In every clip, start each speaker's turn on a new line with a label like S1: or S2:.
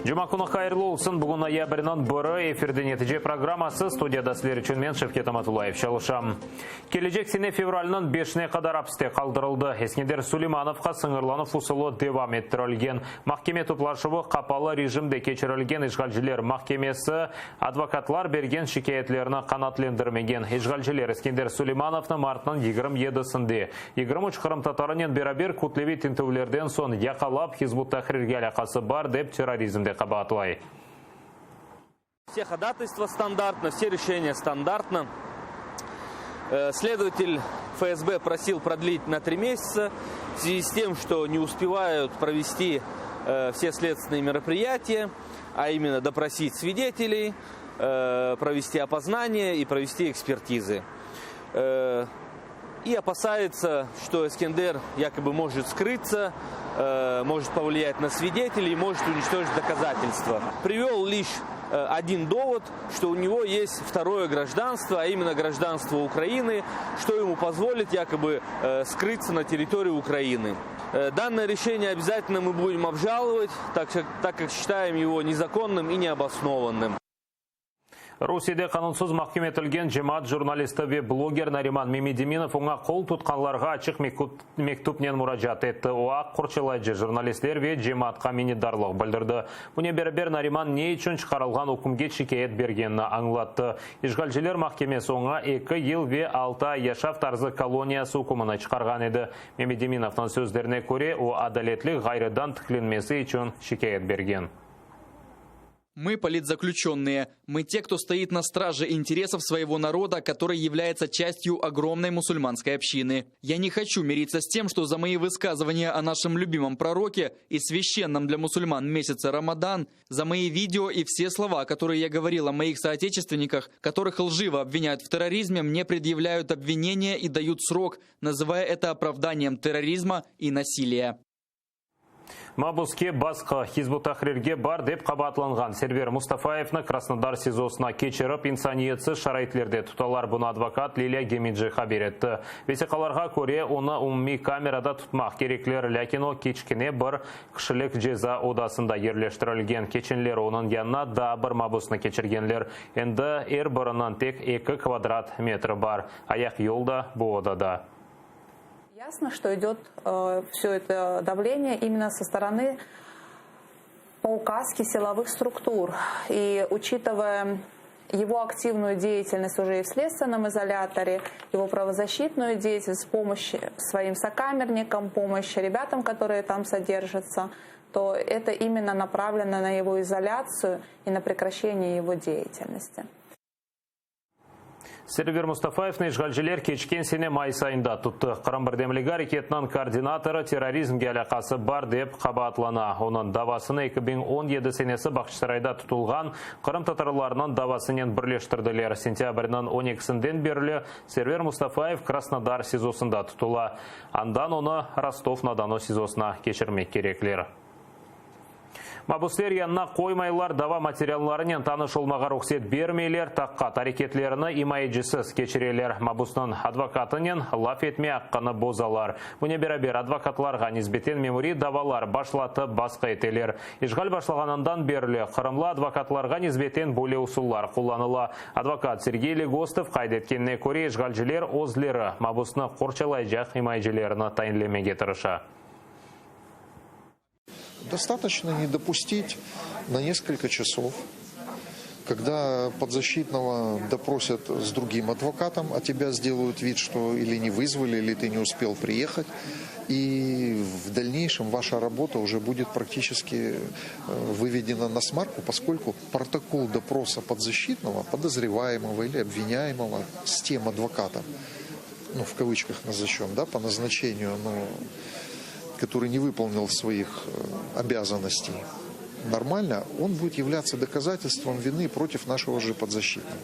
S1: Жұма күні қайырлы олсын, бүгін ноябрьнан бұры эфирден нәтиже программасы студияда сілер үшін мен Шевкет Аматуллаев шалышам. Кележек сене февралынан 5-не қадар апсте қалдырылды. Эскендер Сулеймановқа сыңырланып усылы девам еттірілген. Махкеме туплашывы қапалы режимде кечірілген ишғалжілер махкемесі адвокатлар берген шикаетлеріні қанатлендірмеген. Ишғалжілер Эскендер Сулеймановны мартынан 27-сінде. 23 қырым татарынен берабер күтлеви тінтеулерден сон яқалап Хизбут Тахрирге алақасы бар деп терроризмде қабатлай.
S2: Все ходатайства стандартно, все решения стандартно. Следователь ФСБ просил продлить на 3 месяца в связи с тем, что не успевают провести все следственные мероприятия, а именно допросить свидетелей, провести опознание и провести экспертизы. И опасается, что Эскендер якобы может скрыться, может повлиять на свидетелей, может уничтожить доказательства. Привел лишь один довод, что у него есть второе гражданство, а именно гражданство Украины, что ему позволит якобы скрыться на территории Украины. Данное решение обязательно мы будем обжаловать, так как считаем его незаконным и необоснованным.
S1: Русияда қанунсыз махкем етілген жемат журналисті ве блогер Нариман Мемедиминов оңа қол тұтқанларға ачық мектупнен мұражат етті. Оақ құрчылайжы журналистер ве жематқа минидарлық білдірді. Бұне бәрібер Нариман не үшін шығарылған үкімге шикает бергенні аңлатты. Ишғалжілер махкемесі оңа 2 ел ве 6 яшав тарзы колониясы үкіміні шығарған еді. Мемедиминовтың сөздеріне көре, о адалетлік ғайрыдан тікленмесі үшін шикает берген.
S3: Мы политзаключенные. Мы те, кто стоит на страже интересов своего народа, который является частью огромной мусульманской общины. Я не хочу мириться с тем, что за мои высказывания о нашем любимом пророке и священном для мусульман месяце Рамадан, за мои видео и все слова, которые я говорил о моих соотечественниках, которых лживо обвиняют в терроризме, мне предъявляют обвинения и дают срок, называя это оправданием терроризма и насилия.
S1: Мабуске басқа Хизбут Тахрирге бар деп қабатланған Сервер Мустафаевны Краснодар СИЗОсына кечіріп инсаниетсіз шарайтлерде тұталар. Бұны адвокат Лилия Гемиджиха беретті. Весеқаларға көре оны умми камерада тұтмақ кереклер, ләкин о кечкіне бір кішілік жеза одасында ерлештірілген. Кеченлер оның янына да бір мабусны кечіргенлер. Енді әр бірінен тек 2 квадрат метр бар. Аяқ yolda bu odada.
S4: Ясно, что идет все это давление именно со стороны по указке силовых структур. И учитывая его активную деятельность уже и в следственном изоляторе, его правозащитную деятельность, помощь своим сокамерникам, помощь ребятам, которые там содержатся, то это именно направлено на его изоляцию и на прекращение его деятельности.
S1: Сервер Мустафаевны ишғалжілер кечкен сене май сайында тұтты. Қырым бірдемлігі әрекетінің координаторы терроризмге алақасы бар деп қабатлана. Оның давасыны 2017 сенесі Бақшысарайда тұтылған Қырым татарларынан давасынен бірлештірділер. Сентябрінің 12-сінден берілі Сервер Мустафаев Краснодар СИЗОсында тұтыла. Андан оны Ростов-на-Дону СИЗОсына кешірмек кереклер. Мабустер янына қоймайлар дава материалларынан таныш олмаға рұқсет бермейлер, таққат әрекетлеріні имайджісіз кечірелер. Мабустың адвокатынен лаф етме аққаны бозалар. Бұне берабер адвокатларға низбетен мемори давалар башлаты басқа етелер. Ишғал башлағанынан берілі қырымлы адвокатларға низбетен бөле усуллар қоланыла. Адвокат Сергей Легостов қайдеткенне көре ишғалжілер озлері мабустың қорчалай жақ имайджілеріні тайынлемеге тырыша.
S5: Достаточно не допустить на несколько часов, когда подзащитного допросят с другим адвокатом, а тебя сделают вид, что или не вызвали, или ты не успел приехать. И в дальнейшем ваша работа уже будет практически выведена на смарку, поскольку протокол допроса подзащитного, подозреваемого или обвиняемого с тем адвокатом, ну в кавычках назовем, да, по назначению, который не выполнил своих обязанностей нормально, он будет являться доказательством вины против нашего же подзащитного.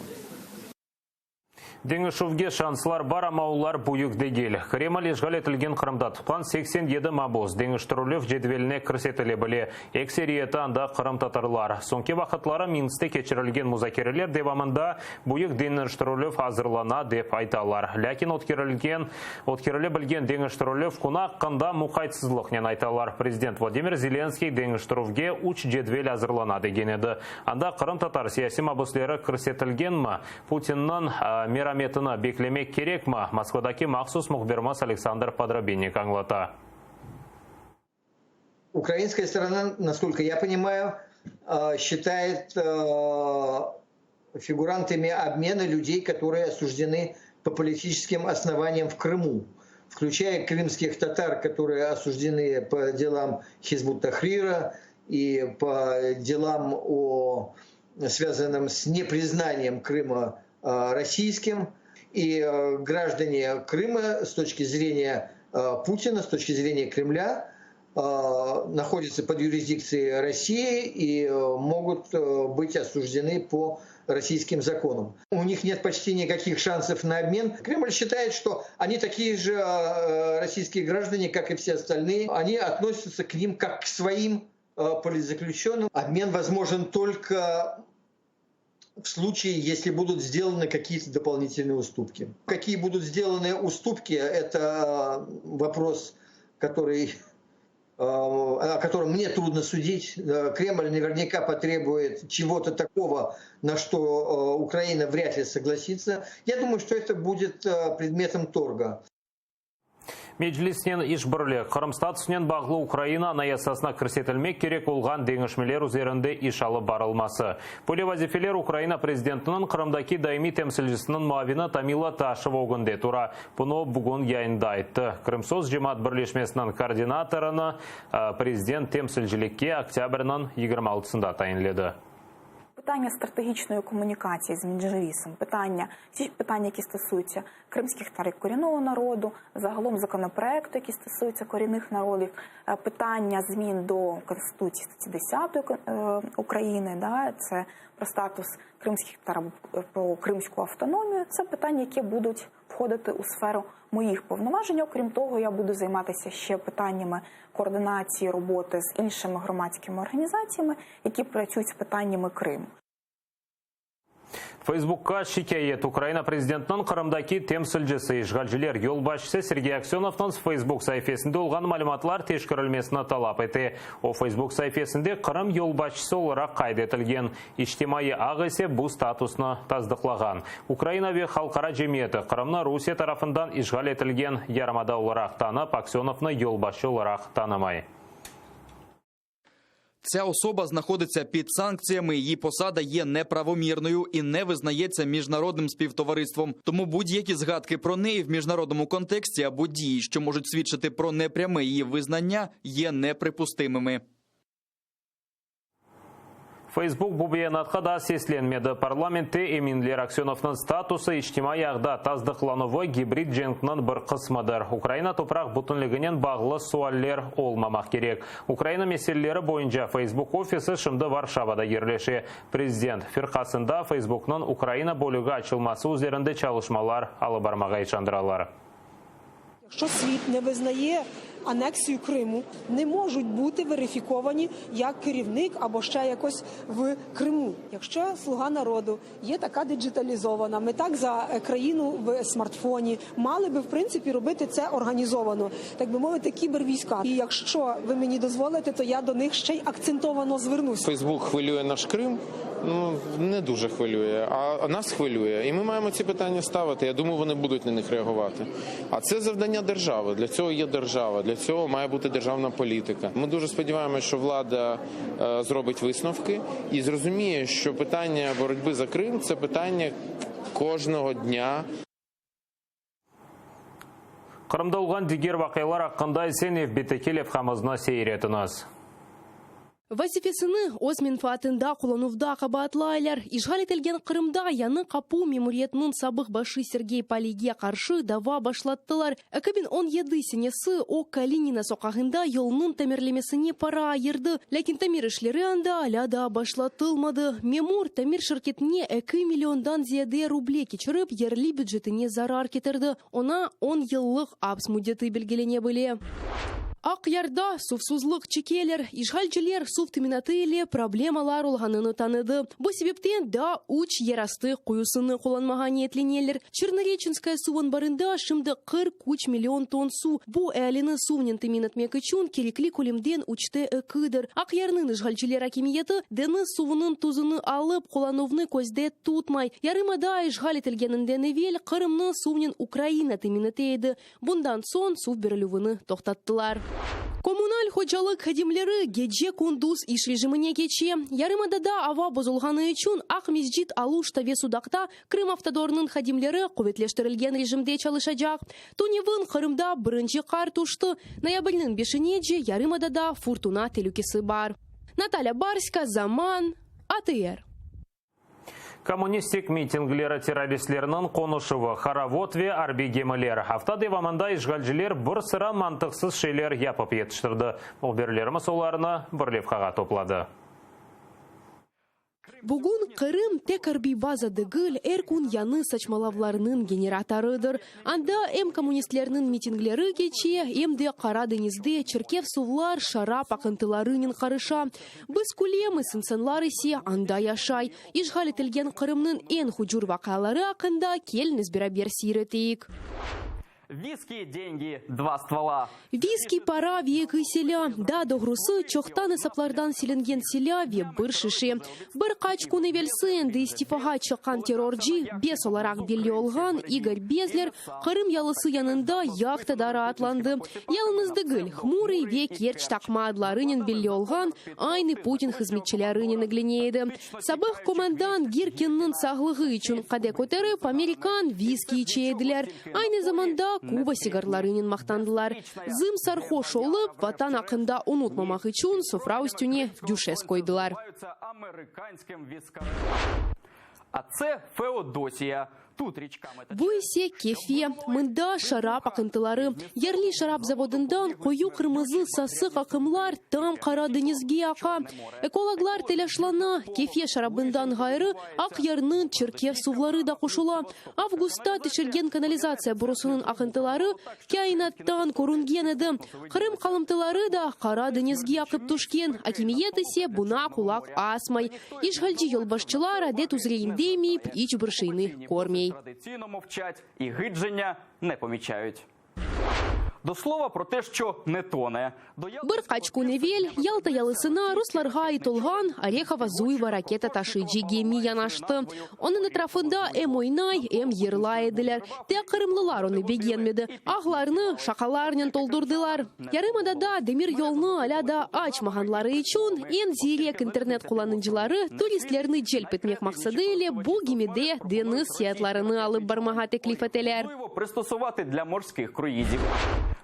S1: Деңі шувге шанслар бар амаулар бұйық дегел. Кремль ешғал етілген Қырымда тұтқан 87 мабоз деңі штұрулев жедвеліне кірсетілі біле. Эксериеті анда Қырым татарлар. Сонке вақытлары Минсте кечірілген музакерелер девамында бұйық деңі штұрулев азырлана деп айталар. Ләкин откерілі білген деңі штұрулев күнақ қында мұқайтсызлық нен айталар. Президент Владимир Зеленский деңі штұрувге уч жедвел азырлана деген еді. Анда Қырым татар сияси мабослері кірсетілген ма? Путиннан метына беклемек керек ма? Москвадаки махсус мухбермас Александр Подробинник аңлата.
S6: Украинская сторона, насколько я понимаю, считает фигурантами обмена людей, которые осуждены по политическим основаниям в Крыму, включая крымских татар, которые осуждены по делам Хизбут-Тахрира и по делам, связанным с непризнанием Крыма российским, и граждане Крыма с точки зрения Путина, с точки зрения Кремля, находятся под юрисдикцией России и могут быть осуждены по российским законам. У них нет почти никаких шансов на обмен. Кремль считает, что они такие же российские граждане, как и все остальные. Они относятся к ним как к своим политзаключенным. Обмен возможен только в случае, если будут сделаны какие-то дополнительные уступки. Какие будут сделаны уступки, это вопрос, о котором мне трудно судить. Кремль наверняка потребует чего-то такого, на что Украина вряд ли согласится. Я думаю, что это будет предметом торга.
S1: Меджлиснен ишбірлі. Қырым статусынен бағлы Украина анаясасына кірсетілмек керек олған деңішмелер üzerinde иш алып барылмасы. Поле вазифелер Украина президентінің Қырымдаки даими темсілжісінің муавина Тамила Ташева өгінде тура. Бұны бүгін яйында айтты. Крымсоз жемат бірлешмесінің координаторына президент темсілжілікке октябрьнің 26-сында тайынледі.
S4: Питання стратегічної комунікації з Меджлісом, всі питання, які стосуються кримських татар корінного народу, загалом законопроекту, які стосуються корінних народів, питання змін до Конституції статті 10 України, це про статус кримських татар, про кримську автономію, це питання, які будуть входити у сферу моїх повноважень. Окрім того, я буду займатися ще питаннями координації роботи з іншими громадськими організаціями, які працюють з питаннями Криму.
S1: Фейсбукка шикает Украина президентінің Қырымдаки темсілжісі ишғалжылер елбашысы Сергей Аксеновтың Фейсбук сайфесінде олған малыматлар тешкірілмесіне талап еті. О Фейсбук сайфесінде Қырым елбашысы оларақ қайды етілген. Иштимайы ағысы бұл статусны таздықлаған. Украина ве халқара жемиеті Қырымны Русия тарафындан ишғал етілген ярмада оларақ танып, Аксеновны елбашы оларақ танымай.
S3: Ця особа знаходиться під санкціями, її посада є неправомірною і не визнається міжнародним співтовариством. Тому будь-які згадки про неї в міжнародному контексті або дії, що можуть свідчити про непряме її визнання, є неприпустимими.
S1: Facebook bu beyanatқа seslenmedi. Parlamentте Эминлер Аксеновның статусы иштимай ағда таздықлануы гибрид женгінің бір қысмыдыр. Украина топырақ бүтінлігінен бағылы суаллер олмамақ керек. Украина меселелері бойынша Facebook офисі шымды Варшавада ерлеше. Президент фирқасында Facebook'ның Украина бөлігі açılması üzerinde çalışmalar алып бармағай шандыралар.
S7: Якщо світ не визнає анексію Криму, не можуть бути верифіковані як керівник або ще якось в Криму. Якщо «Слуга народу» є така диджиталізована, ми так за країну в смартфоні, мали би, в принципі, робити це організовано, так би мовити, кібервійська. І якщо ви мені дозволите, то я до них ще й акцентовано звернусь.
S8: Фейсбук хвилює наш Крим? Не дуже хвилює, а нас хвилює. І ми маємо ці питання ставити. Я думаю, вони будуть на них реагувати. А це завдання держави. Для цього є держава. Для цього має бути державна політика. Ми дуже сподіваємося, що влада зробить висновки і зрозуміє, що питання боротьби за Крим – це питання кожного дня.
S1: Қырымда олған дегер вақиялар аққанда Сенев Бетекелев хамызына сейретіңіз.
S9: Вазифесыны оз менфаатында куланувда кабатлайлар. Ишгал етілген Кырымда яны капу мемориятнын сабық башы Сергей Полиге каршы дава башлаттылар. 2017 сенесі о Калинина соқағында йолнын тамерлемесіне пара айырды. Ләкин тамир ішлері анда аляда башлатылмады. Мемур тамир шirketіне 2 миллиондан зияде рубле кечіріп, ерлі бюджетіне зарар кетірді. Она 10 йыллық апс мудеты белгелене біле. Ақ ярда сувсузлық чекелер, ишгалчылер сув тыминатыйле проблемалар олғаныны таныды. Бұл себептен да уч ерасты қойысыны қоланмаған етленелер. Чернореченская сувын барында шымды 40 миллион тонн су. Бұл әліні сувнен тыминатмек үшін керекли колемден учты өкідір. Ақ ярнын ишгалчылер акимиеті дені сувының тузыны алып қолановны көзде тұтмай. Ярымада ишгал етілгенінден evvel Қырымны сувнен Украина тыминатейді. Бұндан сон сув берілуіні тоқтаттылар. Коммуналь ходжалык хадимлері геже кундуз иш режиміне кече. Ярымадада ава бозулғаны үшін ақ мезжит алу штаве судақта Крым автодорының хадимлері қоветлештірілген режимде чалышажақ. Туневын Қырымда бірінші қар тушты. Ноябрьнің 5-не Ярымадада фуртуна телюкесі бар. Наталья Барська, Заман, АТР.
S1: Коммунистик митинглері террористлерінің қонышывы Харавотве арбигемілер. Автады ваманда ишгалжилер бір сыра мантықсыз шейлер япып етіштірді. Ол берлеріміз оларына бірлеп қаға топлады.
S9: Бүгін Қырым тек арби база дегіл әркун яны сачмалавларының генераторыдыр. Анда коммунистлерінің митинглері кече, де қара денізде черкев сувлар шара пақынтыларының қарыша. Біз кулемі сынсанлар есе анда яшай. Ишгал етілген Қырымның ең хужур вақалары ақында келініс бірабер сиретейік.
S10: Виски, деньги, 2 ствола.
S9: Виски пара век и селя. Да, до грусы чохтаны саплардан селенген селя ве бір шише. Бір қачку невелсен, да истифаға чыққан террорджи, бес оларақ белі олған Игорь Безлер Қырым ялысы янында яқтадары атланды. Ялынызды гүл, хмурый ве керч тақмадларынен белі олған айны Путин хызметчілерінен іглінейді. Сабық командан Гиркиннің сағлығы үшін қаде көтеріп, американ виски ичейділер. Айны заманда Куба сигарларынен мақтандылар. Зым сархо шолып, ватан ақында ұнутмамақ үшін софра үстіне дюшес койдылар.
S10: А це Феодосія.
S9: Бұйсе кефе, мында шарап ақынтылары. Ерлі шарап заводындан қою қырмызы сасық ақымлар там қара денізге ақа. Экологлар телешлана, кефе шарабындан ғайры ақ ярнын черкев сувлары да қошула. Августа тішілген канализация бұрысының ақынтылары кайнаттан көрінген еді. Қырым қалымтылары да қара денізге ақып тұшкен. Акимиет есе бұна құлақ асмай. Ишгалжи елбашчылар адет узрейіндемейіп, іч біршейні кормей.
S10: Традиційно мовчать і гидження не помічають. До слова про те, що не тоне.
S9: Бір қачку невел, Ялта ялысына Русларға айтылған Орехова Зуева ракета ташыйджи геми янашты. Оның этрafында ойнай, ерлай еділер. Те қырымлылар оны бегенмеді. Ағларны шақаларнен толдырдылар. Ярымадада демир yolны аляда ачмағанлары үшін ен зирек интернет қоланынжылары туристлерні желп етмек мақсады еле бұл гемеде дені сиятларыны алып бармаға теклиф етелер.
S10: Пристосувати для морських круїзів.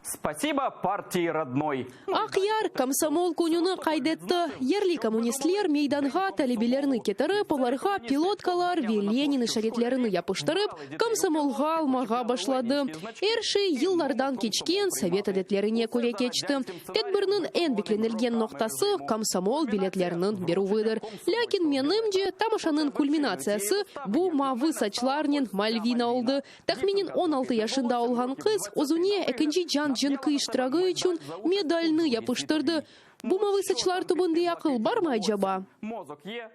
S10: Спасибо партии родной.
S9: Ақяр комсомол күнүні қайдетті. Ерлі коммунистлер мейданға талебелеріні кетіріп, оларға пилоткалар ве Ленин шаретлеріні япыштырып, комсомолға алмаға башлады. Әрші йыллардан кечкен совет әдетлеріне көре кечті. Тек бірінің ән бекленілген ноқтасы комсомол билетлерінің беру выдыр. Ләкин менімде тамашаның кульминациясы бұл мавы сачларнен Мальвина олды. Тахменен 16 яшында олған қыз өзіне әкінжі жан жынқы іштірағы үшін медальны япыштырды. Бумавы сачлар тубынды ақыл бар ма жаба?
S10: Мозок є.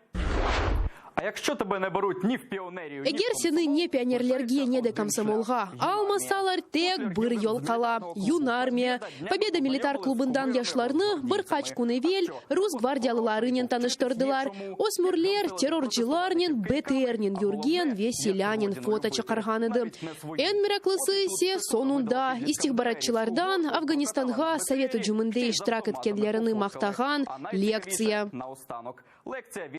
S10: А якщо тебе не беруть ні в піонерію,
S9: Егер сені не пионерлерге, не де комсомолға, алмасалар тек бір ел қала. Юнармия. Победа милитар клубындан яшларны бір қачку невел рус гвардиялыларынен таныштырдылар. Осмурлер, террорчыларнен, БТРнен Юрген, Веселянин фото чақарғаныды. Ән мираклысы есе сонunda истихбаратчылардан Афганистанға Совету жүмінде иштирак еткенлеріні мақтаған лекция.
S10: наостанок. Лекція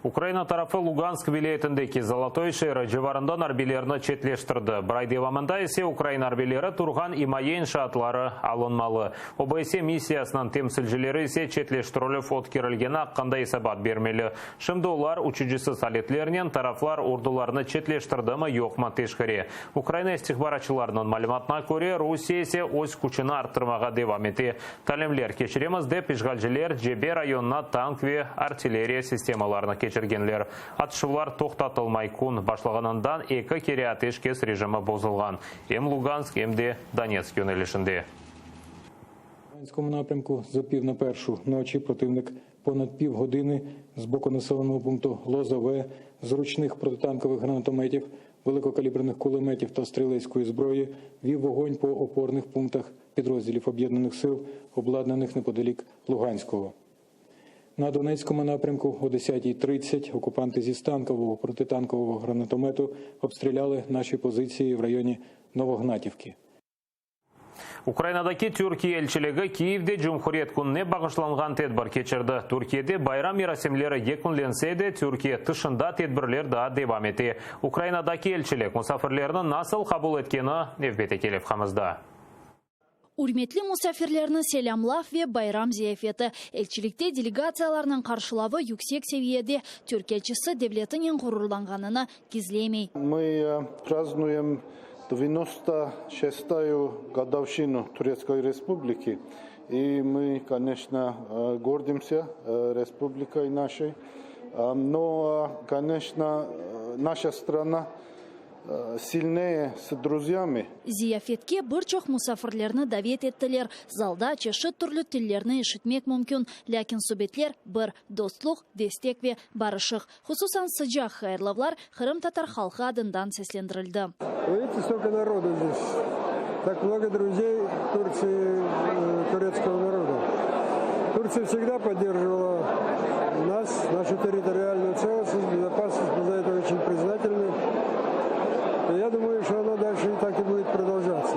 S1: Украина тарапы Луганск вилаетіндегі Золотой шері жыварында нарбилеріні четлештірді. Брайдевамында есе Украина арбилері тұрған имайен шатлары алынмалы. ОБСЕ миссиясынан темсілжілері есе четлештірілі фот керілгені аққандай сабат бермелі. Шымды олар учуджысы салетлерінен тарафлар ордуларыны четлештірді ма йоқма тешкіре. Украина истихбарачыларының малыматына көре Русия есе өз күшіні арттырмаға девам еті. Талемлер кешіреміз деп işgalciler Jebe rayonuna tank ve artilleriya sistemalarını keçirgenler. Atışılar toxtatılmay kun başlағанından екі кері атешкес режимі бозылған. Hem Луганск, hem de Донецк yönelişinde.
S11: В Луганському напрямку за пів на першу ночі противник понад півгодини з боку населеного пункту Лозове з ручних протитанкових гранатометів, великокаліберних кулеметів та стрілецької зброї вів вогонь по опорних пунктах підрозділів Об'єднаних сил, обладнаних неподалік Луганського. На Донецькому напрямку о 10:30 окупанти зі станкового протитанкового гранатомету обстріляли наші позиції в районі Новогнатівки.
S1: Украинадaki Türkiye elçiligi Kiyevде Cumhuriyet күніне бағышланған тедбір кечірді. Түркияде байрам мерасемлері екінленсе де Түркия тышында тедбірлер да девам еті. Украинадaki elçilik мұсафирлерінің насыл қабыл еткені невбете келіп қамызда.
S12: Урметли мұсафирлерінің селямлав ве байрам зияфеті. Элчиликте делегацияларының қаршылавы yüksek севиеде Түркия елшісі девлетінің ғұрурланғанына гизлемей.
S13: Мы празднуем 96-ю годовщину Турецкой Республики. И мы, конечно, гордимся республикой нашей. Но, конечно, наша страна сильнее с друзьями.
S12: Зияфетке бірчоқ мұсафирлерні давет еттілер. Залда чеші түрлі тіллерні ешітмек мүмкін. Ләкин субетлер бір достлық, дестек ве барышық. Хусусан сыжақ хайырлавлар Қырым татар халқы адындан сеслендірілді.
S14: Видите, сколько народу здесь. Так много друзей Турции, турецкого народа. Турция всегда поддерживала нас, нашу территориальную целостность, безопасность. Мы за это очень признательны. Я думаю, что оно дальше и так и будет продолжаться.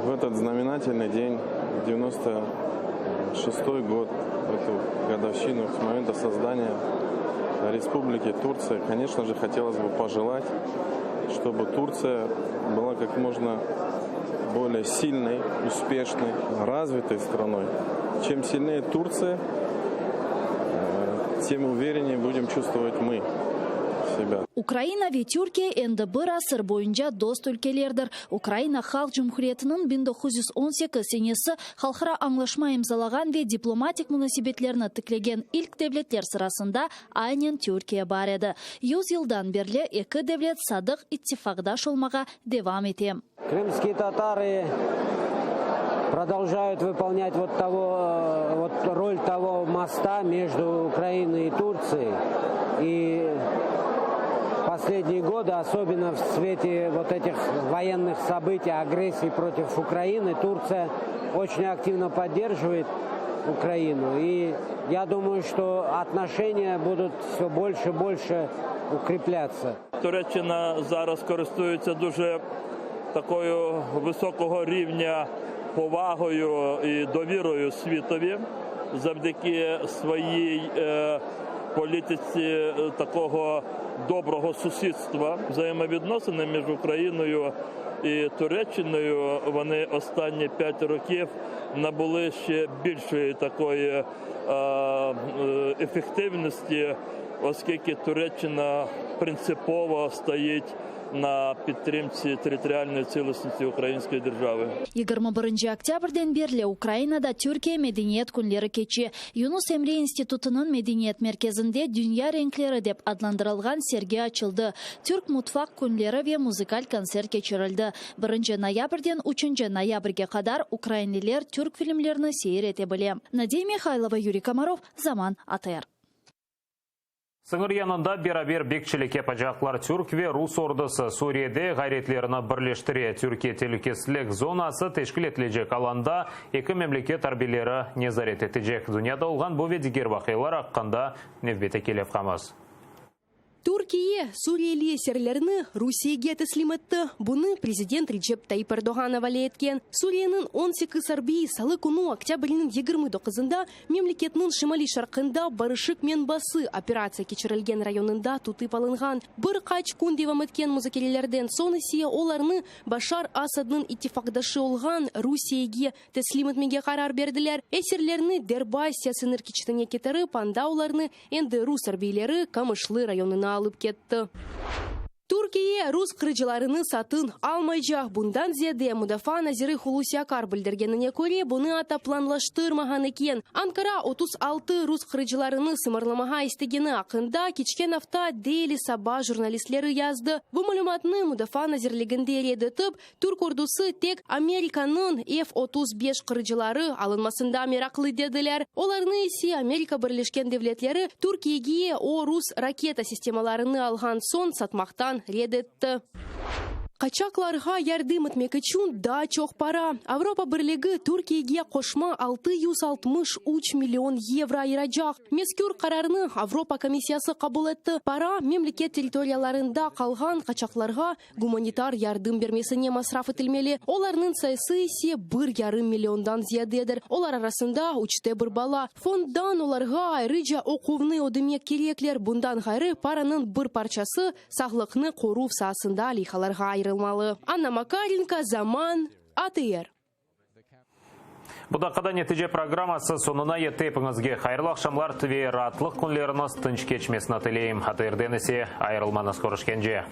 S8: В этот знаменательный день, 96-й год, эту годовщину с момента создания Республики Турция, конечно же, хотелось бы пожелать, чтобы Турция была как можно более сильной, успешной, развитой страной. Чем сильнее Турция, тем увереннее будем чувствовать мы себя.
S12: Украина ве Түркия энді бір асыр бойынша дост өлкелердір. Украина Халық Жұмхуриетінің 1918 сенесі халқыра аңлашма имзалаған ве дипломатик мұнасибетлеріні тіклеген ilk девлеттер сырасында айнен Түркия бар еді. 100 жылдан берлі екі девлет садық иттифақдаш олмаға девам етем.
S15: Крымские татары продолжают выполнять роль того моста между Украиной и Турцией. И последние годы, особенно в свете этих военных событий, агрессии против Украины, Турция очень активно поддерживает Украину. И я думаю, что отношения будут все больше и больше укрепляться.
S16: Туреччина зараз користується дуже такою високого рівня повагою і довірою світові завдяки своїй політиці такого доброго сусідства. Взаємовідносини між Україною і Туреччиною, вони останні 5 років набули ще більшої такої ефективності, оскільки Туреччина принципово стоїть на підтримці територіальної цілісності української держави.
S12: 21 октябрьден берлі Украинада Түркия мәдениет күнлері кече. Юнус Эмре институтының мәдениет мерkezінде дүния ренклері деп адландырылған серге açıldı. Түрк мутфақ күнлері ве музыкаль концерт кечірілді. 1 ноябрьден 3 ноябрьге қадар украинелер түрк фильмлеріні сейір ете біле. Надей Михайлова, Юрий Комаров, Заман, АТР.
S1: Сыңыр янында берабер бекчіліке пажақлар түрк ве рус ордысы Суриеде ғайретлеріні бірлештіре. Түркия телекеслік зонасы тешкіл етілежек аланда екі мемлекет арбелері незарет етежек. Дүнияда олған бұл ведігер вақилар аққанда невбете келеп қамыз.
S9: Түркия Suriyeli esirlerini Rusiyaga teslim etdi. Buni prezident Recep Tayyip Erdoğan havale etken. Suriyaның 18 harbiy salı kunu oktyabrning 29-ында memleketning shimoliy sharqida Barışık Menbası operatsiya kechirilgan rayonida tutib olingan. Bir qaç kun devam etgan muzokaralardan so'ng esa ularni Bashar Asadning ittifoqdoshi olgan Rusiyaga teslim etmega qaror berdilar. Esirlarni Derbasiya sinir kechitiga ketirib, anda ularni endi rus harbiylari Kamishli rayonina alıp ketdi. Türkiye Rus kırıcılarını satın almayacak. Bundan ziyade Müdafaa Naziri Hulusi Akar bildirgenine göre bunu ataplanlaştırmagan eken. Ankara 36 Rus kırıcılarını sımırlamağa istegeni hakkında keçken hafta Daily Sabah jurnalistleri yazdı. Bu malumatını Müdafaa Nazirliğinde reddetip, Türk ordusu tek Amerika'nın F-35 kırıcıları alınmasında meraklı dediler. Olarını ise Amerika Birleşken Devletleri Türkiye'ye o Rus raketa sistemalarını algan son satmaktan reddetti. Kaçaklarga yardım etmek için daha çok para. Avrupa Birliği Türkiye'ye koşma 663 milyon euro ayıracak. Mezkur kararını Avrupa Komisyası kabul etti. Para memleket teritoriyalarında kalgan kaçaklarga humanitar yardım vermesine masraf edilmeli. Onların sayısı ise 1,5 milyondan ziyadedir. Onlar arasında 3'te 1 bala. Fonddan onlarga ayrıca okuvunu ödemek gerekler. Bundan gayrı paranın bir parçası sağlıkını koruv sahasında lihalarga ayrılmalı. Anna Makarenko, Zaman, ATR.
S1: Budaqada netice programmасы sonuna yetepіңізге хайырлы ақшамлар тіге ратлық күнлеріңіз тынч кечмесін тілеймін. ATR-ден есе айырылмаңыз көрішкенже.